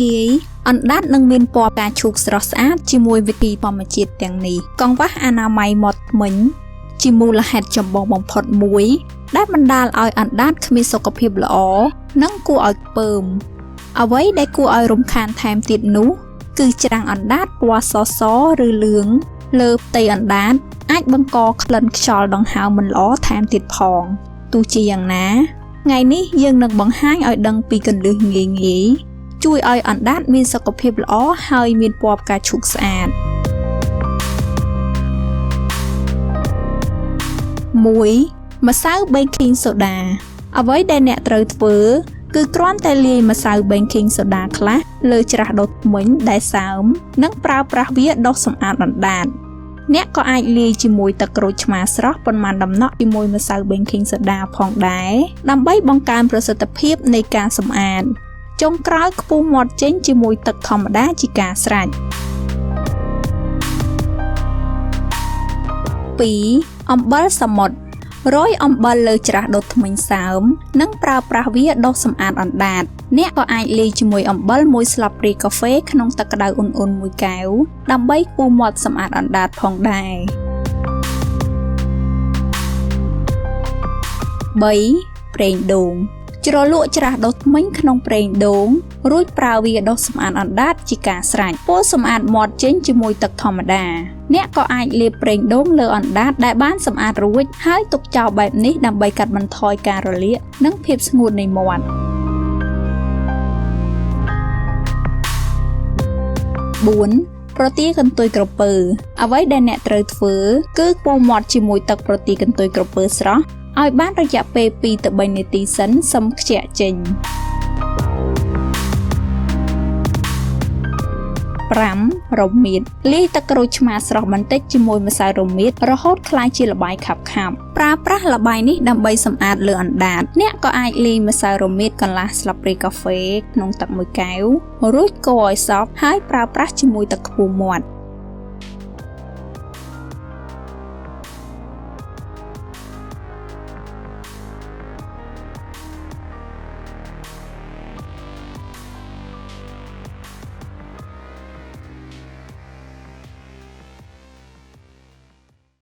យអណ្ដាតនឹងមានពណ៌ផ្កាឈូកស្រស់ស្អាតជាមួយវិធីធម្មជាតិទាំងនេះកង្វះអនាម័យមាត់ធ្មេញជាមូលហេតុចម្បងបំផុតមួយដែលបណ្ដាលឲ្យអណ្ដាតគ្មានសុខភាពល្អនិងគួរឲ្យខ្ពើមអ្វីដែលគួរឲ្យរំខានថែមទៀតនោះគឺច្រាំងអណ្ដាតពណ៌សឬលឿងលើផ្ទៃអណ្ដាតអាចបង្កក្លិនខ្យល់ដង្ហើមមិនល្អថែមទៀតផងទោះជាយ៉ាងណាថ្ងៃនេះយើងនឹងបង្ហាញឲ្យដឹងពីគន្លឹះងាយជួយឲ្យអណ្ដាតមានសុខភាពល្អហើយមានពណ៌ផ្កាឈូកស្អាត 1. ម្សៅ baking soda អ្វីដែលអ្នកត្រូវធ្វើគឺគ្រាន់តែលាយម្សៅ baking soda ខ្លះលើច្រាសដុសធ្មេញដែលសើមនិងប្រើប្រាស់វាដុសសម្អាតអណ្ដាតអ្នកក៏អាចលាយជាមួយទឹកក្រូចឆ្មាស្រស់ប៉ុន្មានដំណក់ជាមួយម្សៅ baking soda ផងដែរដើម្បីបង្កើនប្រសិទ្ធភាពនៃការសម្អាតចុងក្រោយខ្ពុះមាត់ចេញជាមួយទឹកធម្មតាជាការស្រេច 2. អំបិលសមុទ្ររោយអំបិលលើច្រាសដុសធ្មេញសើមនិងប្រើប្រាស់វាដុសសម្អាតអណ្ដាតអ្នកក៏អាចលាយជាមួយអំបិល1ស្លាបព្រាកាហ្វេក្នុងទឹកក្តៅឧណ្ហៗ1កែវដើម្បីខ្ពុះមាត់សម្អាតអណ្ដាតផងដែរ 3. ប្រេងដូងជ្រលក់ច្រាសដុសធ្មេញក្នុងប្រេងដូងរួចប្រើវាដុសសម្អាតអណ្ដាតជាការស្រេចពោលសម្អាតមាត់ចេញជាមួយទឹកធម្មតាអ្នកក៏អាចលាបប្រេងដូងលើអណ្ដាតដែលបានសម្អាតរួចហើយទុកចោលបែបនេះដើម្បីកាត់បន្ថយការរលាកនិងភាពស្ងួតនៃមាត់ 4. ប្រទាលកន្ទុយក្រពើអ្វីដែលអ្នកត្រូវធ្វើគឺពុះមាត់ជាមួយទឹកប្រទាលកន្ទុយក្រពើស្រស់ឲ្យបានរយៈពេល 2 ទៅ 3 នាទីសិនសឹមខ្ជាក់ចេញ 5. រមៀតលាយទឹកក្រូចឆ្មាស្រស់បន្តិចជាមួយម្សៅរមៀតរហូតក្លាយជាល្បាយខាប់ៗប្រើប្រាស់ល្បាយនេះដើម្បីសម្អាតលើអណ្ដាតអ្នកក៏អាចលាយម្សៅរមៀតកន្លះស្លាបព្រាកាហ្វេក្នុងទឹក1កែវរួចកូរឲ្យសព្វហើយប្រើប្រាស់ជាមួយទឹកខ្ពុះមាត់